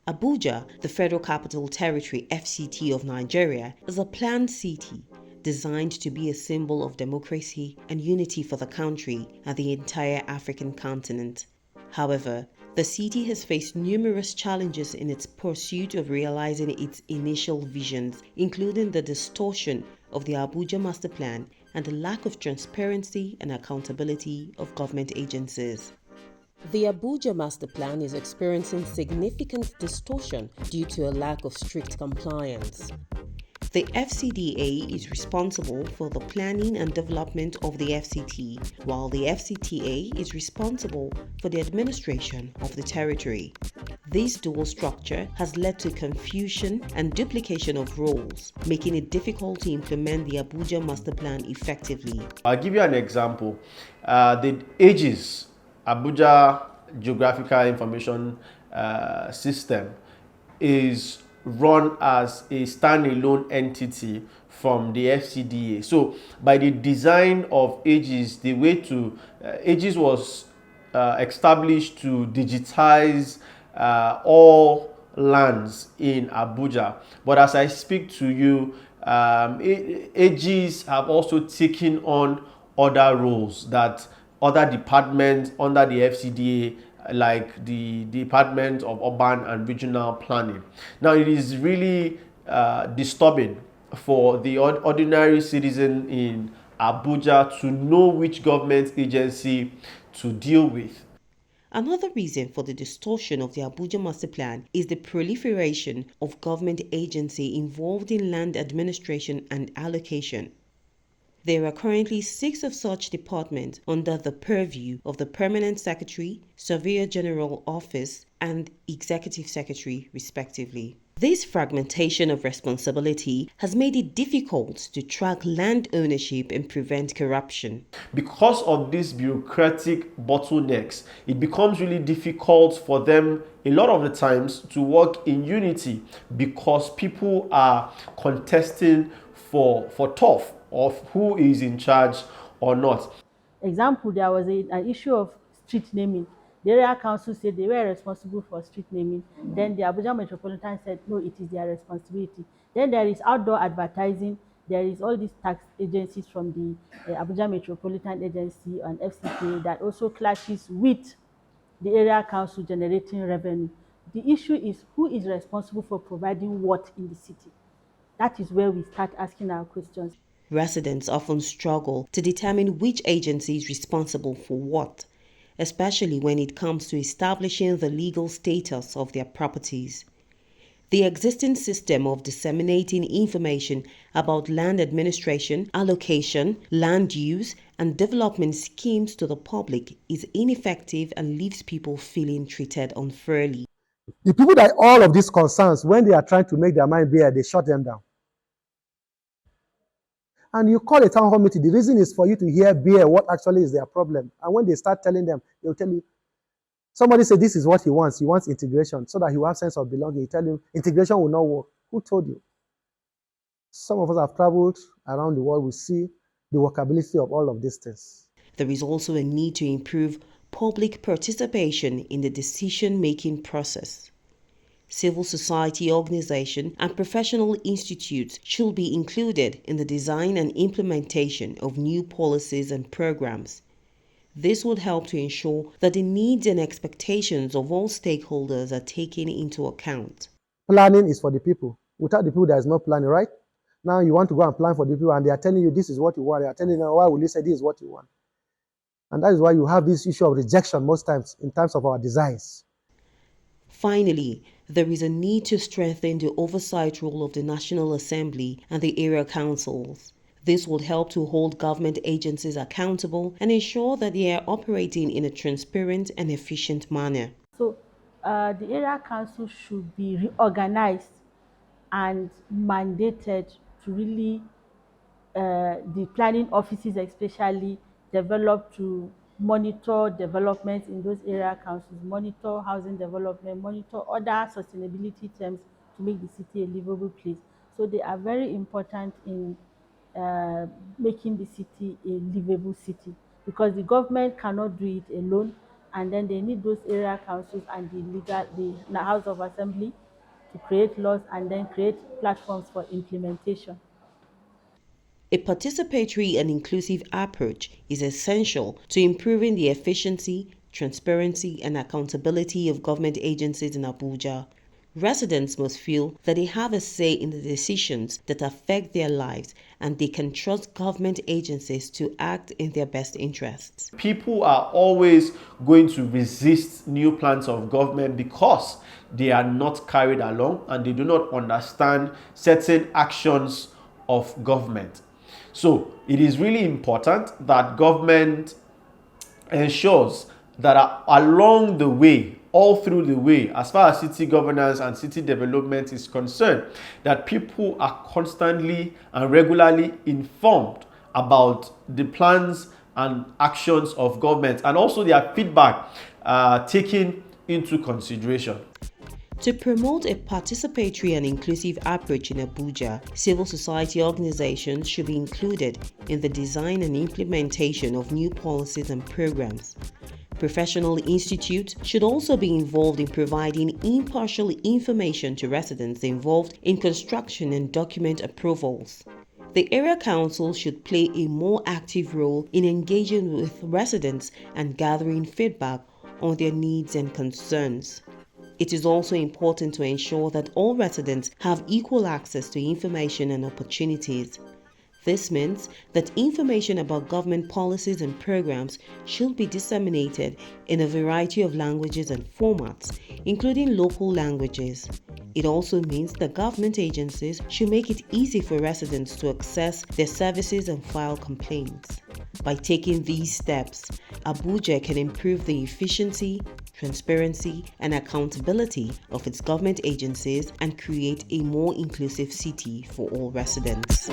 Abuja, the Federal Capital Territory (FCT) of Nigeria, is a planned city designed to be a symbol of democracy and unity for the country and the entire African continent. However, the city has faced numerous challenges in its pursuit of realizing its initial visions, including the distortion of the Abuja Master Plan and the lack of transparency and accountability of government agencies. The Abuja Master Plan is experiencing significant distortion due to a lack of strict compliance. The FCDA is responsible for the planning and development of the FCT, while the FCTA is responsible for the administration of the territory. This dual structure has led to confusion and duplication of roles, making it difficult to implement the Abuja Master Plan effectively. I'll give you an example. The AGIS, Abuja Geographical Information System, is run as a standalone entity from the FCDA. So by the design of AGIS, the way to AGIS was established to digitize all lands in Abuja. But as I speak to you, AGs have also taken on other roles that other departments under the FCDA, like the Department of Urban and Regional Planning. Now, it is really disturbing for the ordinary citizen in Abuja to know which government agency to deal with. Another reason for the distortion of the Abuja Master Plan is the proliferation of government agencies involved in land administration and allocation. There are currently 6 of such departments under the purview of the Permanent Secretary, Surveyor General Office, and Executive Secretary, respectively. This fragmentation of responsibility has made it difficult to track land ownership and prevent corruption. Because of these bureaucratic bottlenecks, it becomes really difficult for them a lot of the times to work in unity because people are contesting for turf of who is in charge or not. Example, there was an issue of street naming. The area council said they were responsible for street naming. Then the Abuja Metropolitan said, no, it is their responsibility. Then there is outdoor advertising. There is all these tax agencies from the Abuja Metropolitan Agency and FCK that also clashes with the area council generating revenue. The issue is who is responsible for providing what in the city. That is where we start asking our questions. Residents often struggle to determine which agency is responsible for what, especially when it comes to establishing the legal status of their properties. The existing system of disseminating information about land administration, allocation, land use, and development schemes to the public is ineffective and leaves people feeling treated unfairly. The people that all of these concerns, when they are trying to make their mind clear, they shut them down. And you call a town hall meeting, the reason is for you to hear what actually is their problem. And when they start telling them, they'll tell you, somebody said this is what he wants integration, so that he will have sense of belonging. You tell him, integration will not work. Who told you? Some of us have traveled around the world, we see the workability of all of these things. There is also a need to improve public participation in the decision-making process. Civil society organizations and professional institutes should be included in the design and implementation of new policies and programs. This would help to ensure that the needs and expectations of all stakeholders are taken into account. Planning is for the people. Without the people, there is no planning, right? Now you want to go and plan for the people, and they are telling you this is what you want. They are telling you, why will you say this is what you want? And that is why you have this issue of rejection most times in terms of our designs. Finally, there is a need to strengthen the oversight role of the National Assembly and the area councils. This would help to hold government agencies accountable and ensure that they are operating in a transparent and efficient manner. So the area council should be reorganized and mandated to really, the planning offices especially, develop to monitor development in those area councils, monitor housing development, monitor other sustainability terms to make the city a livable place. So they are very important in making the city a livable city, because the government cannot do it alone. and then they need those area councils and the House of Assembly to create laws and then create platforms for implementation. A participatory and inclusive approach is essential to improving the efficiency, transparency, and accountability of government agencies in Abuja. Residents must feel that they have a say in the decisions that affect their lives and they can trust government agencies to act in their best interests. People are always going to resist new plans of government because they are not carried along and they do not understand certain actions of government. So it is really important that government ensures that along the way, all through the way, as far as city governance and city development is concerned, that people are constantly and regularly informed about the plans and actions of government and also their feedback taken into consideration. To promote a participatory and inclusive approach in Abuja, civil society organizations should be included in the design and implementation of new policies and programs. Professional institutes should also be involved in providing impartial information to residents involved in construction and document approvals. The area council should play a more active role in engaging with residents and gathering feedback on their needs and concerns. It is also important to ensure that all residents have equal access to information and opportunities. This means that information about government policies and programs should be disseminated in a variety of languages and formats, including local languages. It also means that government agencies should make it easy for residents to access their services and file complaints. By taking these steps, Abuja can improve the efficiency, transparency, and accountability of its government agencies and create a more inclusive city for all residents.